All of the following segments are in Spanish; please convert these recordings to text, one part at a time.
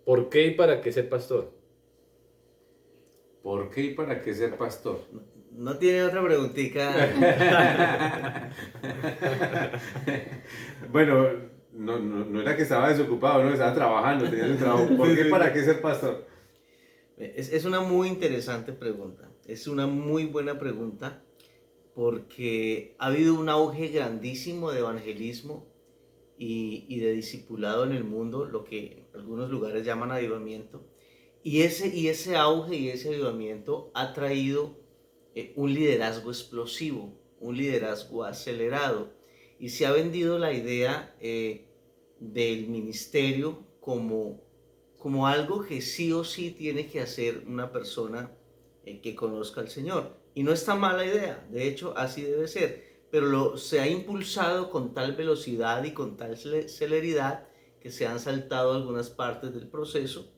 ¿Por qué y para qué ser pastor? ¿Por qué y para qué ser pastor? No tiene otra preguntita. Bueno, no era que estaba desocupado, no, estaba trabajando, tenía su trabajo. ¿Por qué y para qué ser pastor? Es una muy interesante pregunta. Es una muy buena pregunta porque ha habido un auge grandísimo de evangelismo y de discipulado en el mundo, lo que en algunos lugares llaman avivamiento. Y ese auge y ese avivamiento ha traído un liderazgo explosivo, un liderazgo acelerado. Y se ha vendido la idea del ministerio como algo que sí o sí tiene que hacer una persona que conozca al Señor. Y no está mala idea, de hecho así debe ser, pero se ha impulsado con tal velocidad y con tal celeridad que se han saltado algunas partes del proceso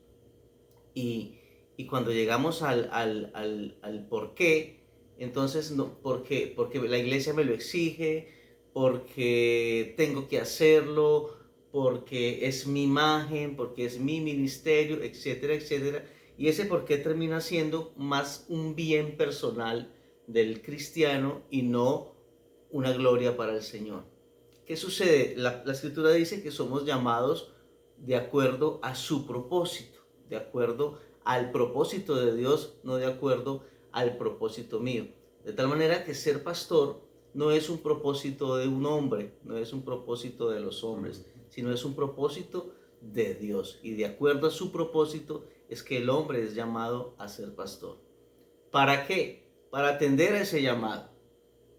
y, y cuando llegamos al por qué, entonces, no, porque la iglesia me lo exige, porque tengo que hacerlo, porque es mi imagen, porque es mi ministerio, etcétera, etcétera. Y ese por qué termina siendo más un bien personal del cristiano y no una gloria para el Señor. ¿Qué sucede? La escritura dice que somos llamados de acuerdo a su propósito, de acuerdo al propósito de Dios, no de acuerdo al propósito mío. De tal manera que ser pastor no es un propósito de un hombre, no es un propósito de los hombres, sino es un propósito de Dios. Y de acuerdo a su propósito es que el hombre es llamado a ser pastor. ¿Para qué? Para atender a ese llamado,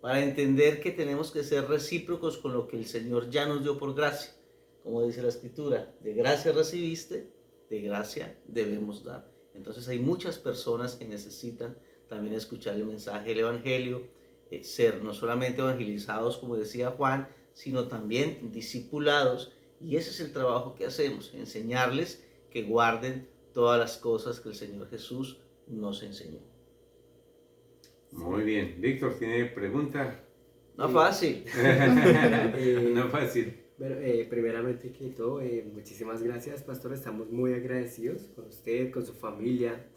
para entender que tenemos que ser recíprocos con lo que el Señor ya nos dio por gracia. Como dice la Escritura, de gracia recibiste, de gracia debemos dar. Entonces hay muchas personas que necesitan también escuchar el mensaje del Evangelio, ser no solamente evangelizados, como decía Juan, sino también discipulados. Y ese es el trabajo que hacemos, enseñarles que guarden todas las cosas que el Señor Jesús nos enseñó. Muy bien. Víctor, ¿tiene pregunta? No fácil. No fácil. Bueno, primeramente que todo, muchísimas gracias, pastor. Estamos muy agradecidos con usted, con su familia,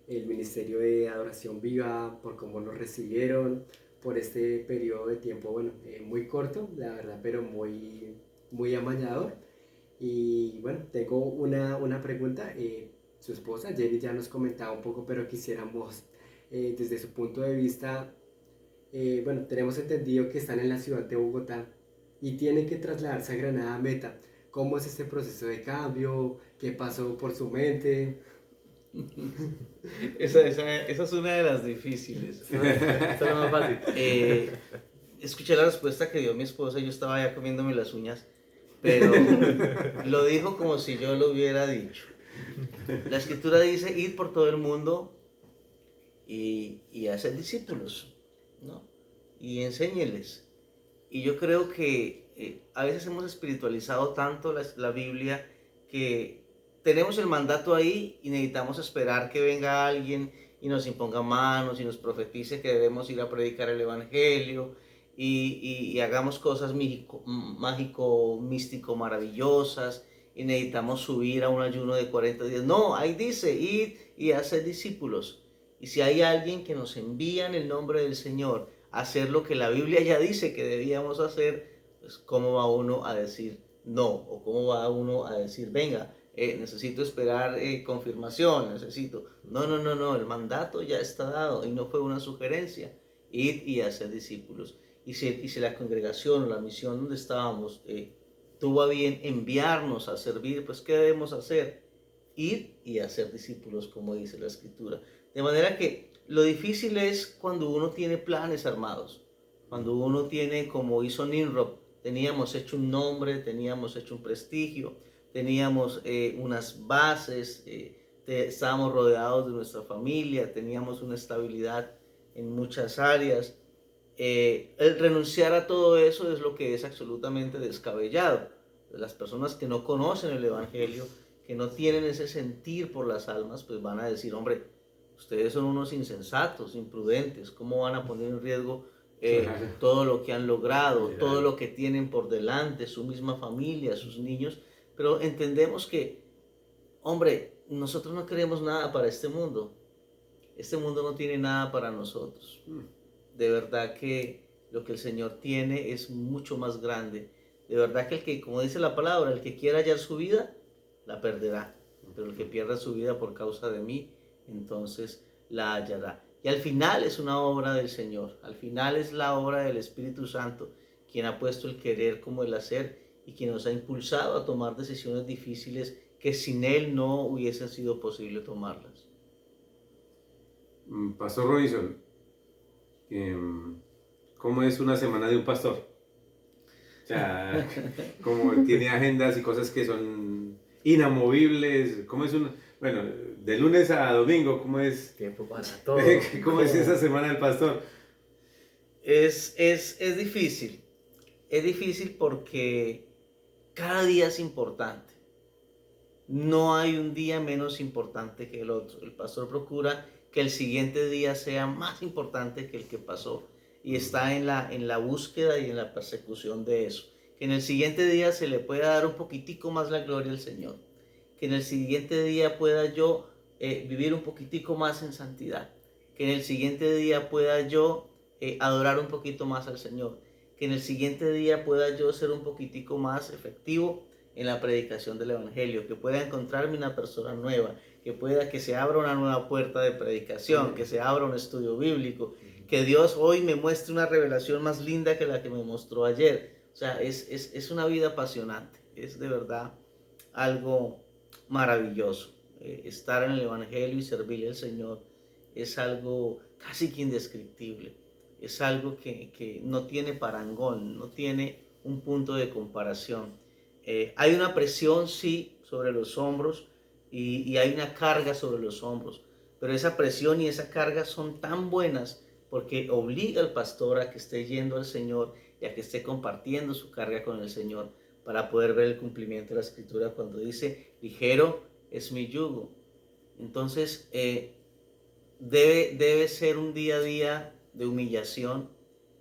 el Ministerio de Adoración Viva, por cómo nos recibieron, por este periodo de tiempo, bueno, muy corto, la verdad, pero muy, muy amañador. Y bueno, tengo una pregunta. Su esposa, Jenny, ya nos comentaba un poco, pero quisiéramos, desde su punto de vista, bueno, tenemos entendido que están en la ciudad de Bogotá y tienen que trasladarse a Granada Meta. ¿Cómo es este proceso de cambio? ¿Qué pasó por su mente? Esa es una de las difíciles. Esta es la más fácil. Escuché la respuesta que dio mi esposa y yo estaba ya comiéndome las uñas, pero lo dijo como si yo lo hubiera dicho. La escritura dice, ir por todo el mundo y hacer discípulos, ¿no? Y enséñeles. Y yo creo que a veces hemos espiritualizado tanto la Biblia que tenemos el mandato ahí y necesitamos esperar que venga alguien y nos imponga manos y nos profetice que debemos ir a predicar el Evangelio y hagamos cosas mágico, místico, maravillosas y necesitamos subir a un ayuno de 40 días. No, ahí dice, ir y hacer discípulos. Y si hay alguien que nos envía en el nombre del Señor a hacer lo que la Biblia ya dice que debíamos hacer, pues ¿cómo va uno a decir no? ¿O cómo va uno a decir, venga, necesito esperar confirmación, necesito? No, el mandato ya está dado y no fue una sugerencia, ir y hacer discípulos. Y si la congregación o la misión donde estábamos tuvo a bien enviarnos a servir, pues ¿qué debemos hacer? Ir y hacer discípulos, como dice la Escritura. De manera que lo difícil es cuando uno tiene planes armados, cuando uno tiene, como hizo Nimrod, teníamos hecho un nombre, teníamos hecho un prestigio, teníamos unas bases, estábamos rodeados de nuestra familia, teníamos una estabilidad en muchas áreas. El renunciar a todo eso es lo que es absolutamente descabellado. Las personas que no conocen el Evangelio, que no tienen ese sentir por las almas, pues van a decir, hombre, ustedes son unos insensatos, imprudentes, ¿cómo van a poner en riesgo todo lo que han logrado, todo lo que tienen por delante, su misma familia, sus niños? Pero entendemos que hombre, nosotros no queremos nada para este mundo. Este mundo no tiene nada para nosotros. De verdad que lo que el Señor tiene es mucho más grande. De verdad que el que, como dice la palabra, el que quiera hallar su vida, la perderá. Pero el que pierda su vida por causa de mí, entonces la hallará. Y al final es una obra del Señor. Al final es la obra del Espíritu Santo, quien ha puesto el querer como el hacer y quien nos ha impulsado a tomar decisiones difíciles que sin Él no hubiesen sido posible tomarlas. Pastor Robinson, ¿cómo es una semana de un pastor? O sea, ¿cómo tiene agendas y cosas que son inamovibles? ¿Cómo es bueno, de lunes a domingo, ¿cómo es? Tiempo para todo. ¿Cómo es esa semana del pastor? Es difícil. Es difícil porque cada día es importante. No hay un día menos importante que el otro. El pastor procura que el siguiente día sea más importante que el que pasó. Y está en la búsqueda y en la persecución de eso. Que en el siguiente día se le pueda dar un poquitico más la gloria al Señor. Que en el siguiente día pueda yo vivir un poquitico más en santidad. Que en el siguiente día pueda yo adorar un poquito más al Señor. Que en el siguiente día pueda yo ser un poquitico más efectivo en la predicación del Evangelio. Que pueda encontrarme una persona nueva. Que se abra una nueva puerta de predicación. Que se abra un estudio bíblico. Que Dios hoy me muestre una revelación más linda que la que me mostró ayer. O sea, es una vida apasionante. Es de verdad algo maravilloso. Estar en el Evangelio y servirle al Señor es algo casi que indescriptible. Es algo que no tiene parangón, no tiene un punto de comparación. Hay una presión, sí, sobre los hombros y hay una carga sobre los hombros. Pero esa presión y esa carga son tan buenas porque obliga al pastor a que esté yendo al Señor y a que esté compartiendo su carga con el Señor para poder ver el cumplimiento de la Escritura cuando dice, ligero es mi yugo. Entonces, debe ser un día a día de humillación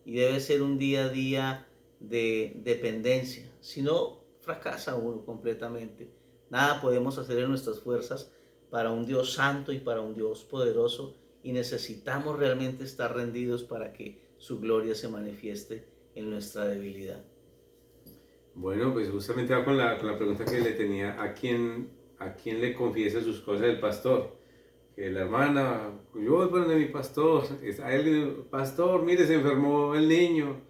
y debe ser un día a día de dependencia. Si no, fracasa uno completamente. Nada podemos hacer en nuestras fuerzas para un Dios santo y para un Dios poderoso y necesitamos realmente estar rendidos para que su gloria se manifieste en nuestra debilidad. Bueno, pues justamente va con la pregunta que le tenía, ¿a quién le confiesa sus cosas el pastor? Que la hermana, yo voy para donde mi pastor, a él, pastor, mire, se enfermó el niño,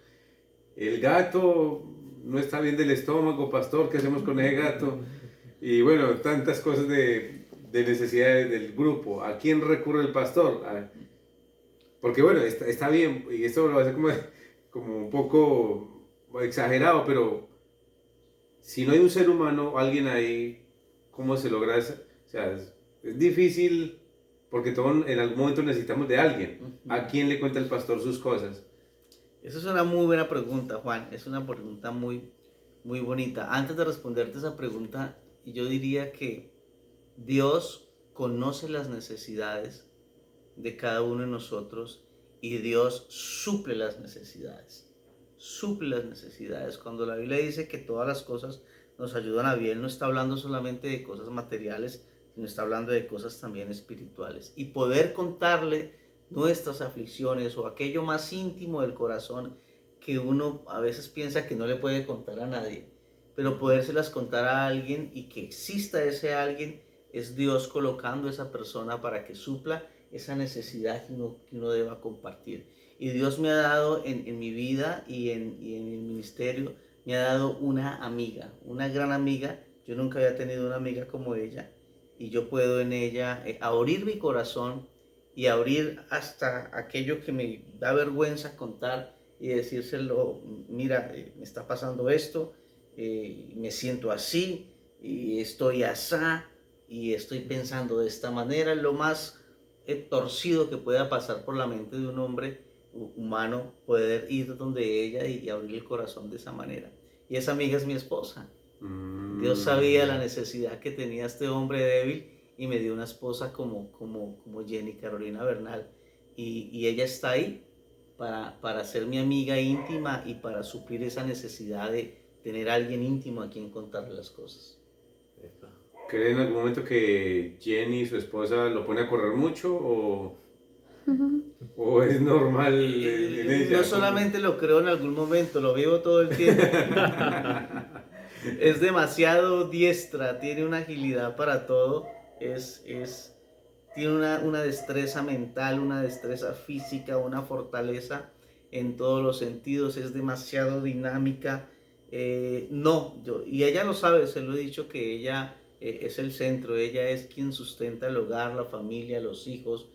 el gato no está bien del estómago, pastor, ¿qué hacemos con ese gato? Y bueno, tantas cosas de necesidades del grupo. ¿A quién recurre el pastor? Porque bueno, está bien, y esto lo va a hacer como un poco exagerado, pero si no hay un ser humano, alguien ahí, ¿cómo se logra eso? O sea, es difícil porque todos en algún momento necesitamos de alguien. ¿A quién le cuenta el pastor sus cosas? Esa es una muy buena pregunta, Juan. Es una pregunta muy, muy bonita. Antes de responderte esa pregunta, yo diría que Dios conoce las necesidades de cada uno de nosotros y Dios suple las necesidades. Suple las necesidades. Cuando la Biblia dice que todas las cosas nos ayudan a bien, no está hablando solamente de cosas materiales, sino está hablando de cosas también espirituales. Y poder contarle nuestras aflicciones o aquello más íntimo del corazón que uno a veces piensa que no le puede contar a nadie, pero podérselas contar a alguien y que exista ese alguien es Dios colocando a esa persona para que supla esa necesidad que uno deba compartir. Y Dios me ha dado en mi vida y en el ministerio, me ha dado una amiga, una gran amiga. Yo nunca había tenido una amiga como ella y yo puedo en ella abrir mi corazón y abrir hasta aquello que me da vergüenza contar y decírselo, mira, me está pasando esto, me siento así y estoy asá y estoy pensando de esta manera, lo más torcido que pueda pasar por la mente de un hombre humano, poder ir donde ella y abrir el corazón de esa manera. Y esa amiga es mi esposa. Dios sabía la necesidad que tenía este hombre débil y me dio una esposa como Jenny Carolina Bernal. Y ella está ahí para ser mi amiga íntima y para suplir esa necesidad de tener a alguien íntimo a quien contarle las cosas. ¿Cree en algún momento que Jenny, su esposa, lo pone a correr mucho o es normal en ella? No solamente lo creo en algún momento, lo vivo todo el tiempo. Es demasiado diestra, tiene una agilidad para todo, tiene una destreza mental, una destreza física, una fortaleza en todos los sentidos, es demasiado dinámica. Y ella lo sabe, se lo he dicho que ella es el centro, ella es quien sustenta el hogar, la familia, los hijos,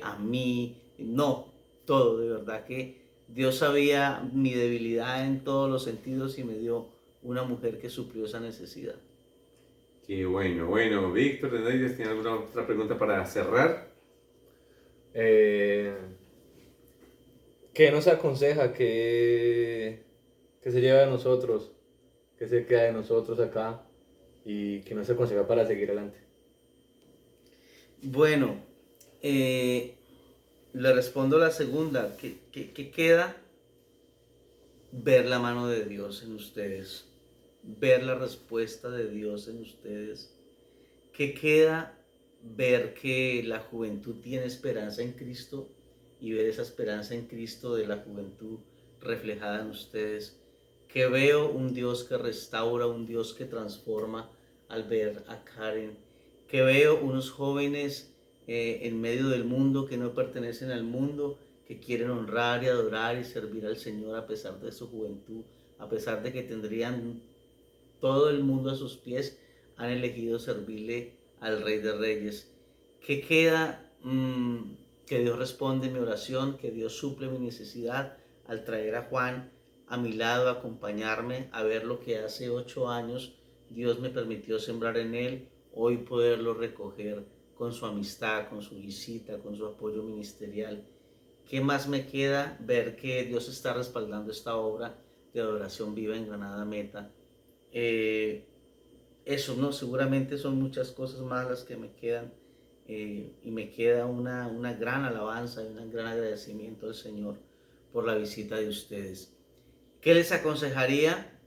a mí, no, todo, de verdad que Dios sabía mi debilidad en todos los sentidos y me dio una mujer que suplió esa necesidad. Qué bueno. Bueno, Víctor, ¿tiene alguna otra pregunta para cerrar? ¿Qué nos aconseja? ¿Qué se lleva de nosotros? ¿Qué se queda de nosotros acá? ¿Y qué nos aconseja para seguir adelante? Bueno, le respondo la segunda. ¿Qué queda? Ver la mano de Dios en ustedes, ver la respuesta de Dios en ustedes. ¿Qué queda? Ver que la juventud tiene esperanza en Cristo y ver esa esperanza en Cristo de la juventud reflejada en ustedes. Que veo un Dios que restaura, un Dios que transforma al ver a Karen. Que veo unos jóvenes en medio del mundo que no pertenecen al mundo, que quieren honrar y adorar y servir al Señor a pesar de su juventud, a pesar de que tendrían todo el mundo a sus pies, han elegido servirle al Rey de Reyes. ¿Qué queda? Que Dios responde mi oración, que Dios suple mi necesidad al traer a Juan a mi lado, a acompañarme, a ver lo que hace 8 años Dios me permitió sembrar en él, hoy poderlo recoger con su amistad, con su visita, con su apoyo ministerial. ¿Qué más me queda? Ver que Dios está respaldando esta obra de adoración viva en Granada Meta. Eso, ¿no? Seguramente son muchas cosas más las que me quedan, y me queda una gran alabanza y un gran agradecimiento al Señor por la visita de ustedes. ¿Qué les aconsejaría?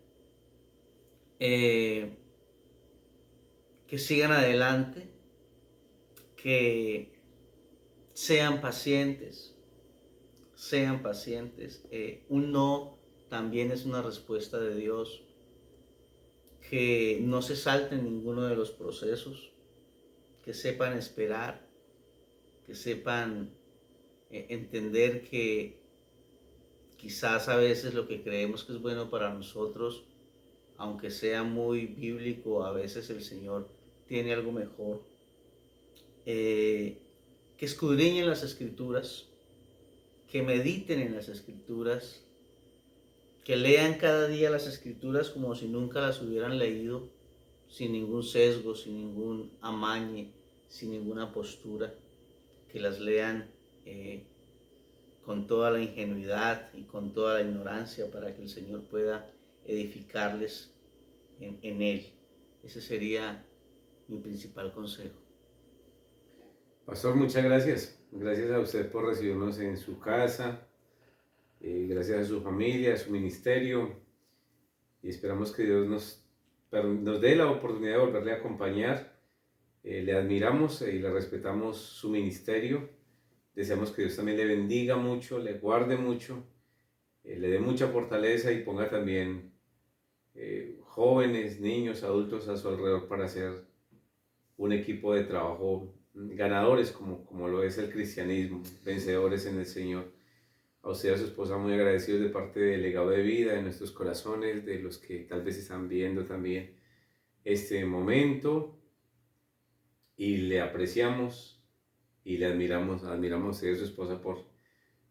Que sigan adelante, que sean pacientes, un no también es una respuesta de Dios, que no se salten ninguno de los procesos, que sepan esperar, que sepan entender que quizás a veces lo que creemos que es bueno para nosotros, aunque sea muy bíblico, a veces el Señor tiene algo mejor. Que escudriñen las Escrituras, que mediten en las Escrituras, que lean cada día las Escrituras como si nunca las hubieran leído, sin ningún sesgo, sin ningún amañe, sin ninguna postura, que las lean con toda la ingenuidad y con toda la ignorancia para que el Señor pueda edificarles en Él. Ese sería mi principal consejo. Pastor, muchas gracias. Gracias a usted por recibirnos en su casa. Gracias a su familia, a su ministerio. Y esperamos que Dios nos dé la oportunidad de volverle a acompañar. Le admiramos y le respetamos su ministerio. Deseamos que Dios también le bendiga mucho, le guarde mucho, le dé mucha fortaleza y ponga también jóvenes, niños, adultos a su alrededor para hacer un equipo de trabajo ganadores como lo es el cristianismo, vencedores en el Señor. A usted y a su esposa muy agradecidos de parte del legado de vida, de nuestros corazones, de los que tal vez están viendo también este momento, y le apreciamos y le admiramos a usted y a su esposa por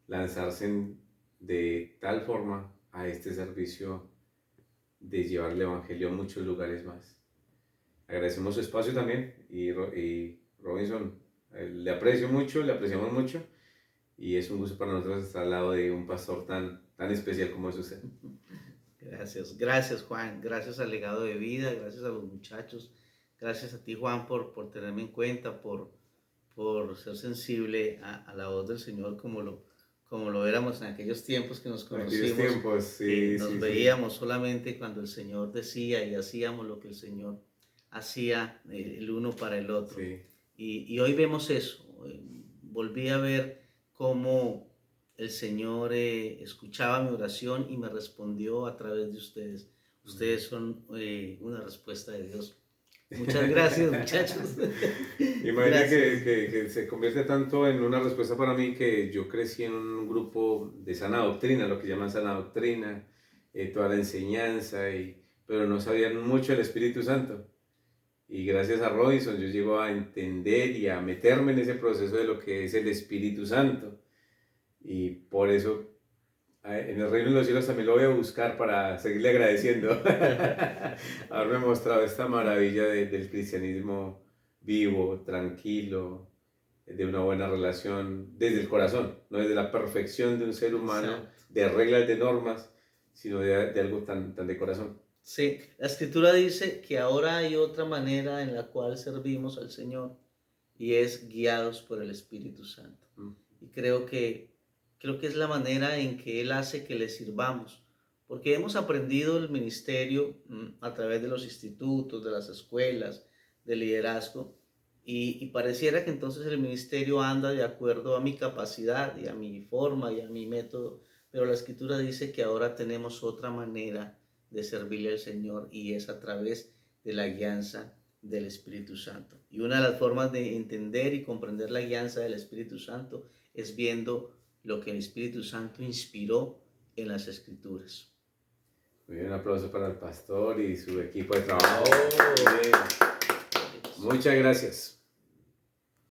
lanzarse de tal forma a este servicio de llevar el Evangelio a muchos lugares más. Agradecemos su espacio también y Robinson, le aprecio mucho, le apreciamos mucho y es un gusto para nosotros estar al lado de un pastor tan especial como es usted. Gracias Juan, gracias al legado de vida, gracias a los muchachos, gracias a ti Juan por tenerme en cuenta, por ser sensible a la voz del Señor como lo éramos en aquellos tiempos que nos conocimos, sí, nos veíamos solamente cuando el Señor decía y hacíamos lo que el Señor hacía el uno para el otro. Sí. Y hoy vemos eso. Volví a ver cómo el Señor escuchaba mi oración y me respondió a través de ustedes. Ustedes son una respuesta de Dios. Muchas gracias, muchachos. Imagina que se convierte tanto en una respuesta para mí que yo crecí en un grupo de sana doctrina, lo que llaman sana doctrina, toda la enseñanza, pero no sabían mucho del Espíritu Santo. Y gracias a Robinson yo llego a entender y a meterme en ese proceso de lo que es el Espíritu Santo. Y por eso en el reino de los cielos también lo voy a buscar para seguirle agradeciendo. Haberme mostrado esta maravilla del cristianismo vivo, tranquilo, de una buena relación desde el corazón, no desde la perfección de un ser humano, Exacto. de reglas, de normas, sino de algo tan de corazón. Sí, la escritura dice que ahora hay otra manera en la cual servimos al Señor y es guiados por el Espíritu Santo. Y creo que es la manera en que Él hace que le sirvamos, porque hemos aprendido el ministerio a través de los institutos, de las escuelas, de liderazgo, y pareciera que entonces el ministerio anda de acuerdo a mi capacidad y a mi forma y a mi método, pero la escritura dice que ahora tenemos otra manera de servirle al Señor y es a través de la guianza del Espíritu Santo. Y una de las formas de entender y comprender la guianza del Espíritu Santo es viendo lo que el Espíritu Santo inspiró en las Escrituras. Muy bien, un aplauso para el pastor y su equipo de trabajo. Oh. Muy bien. Muchas gracias.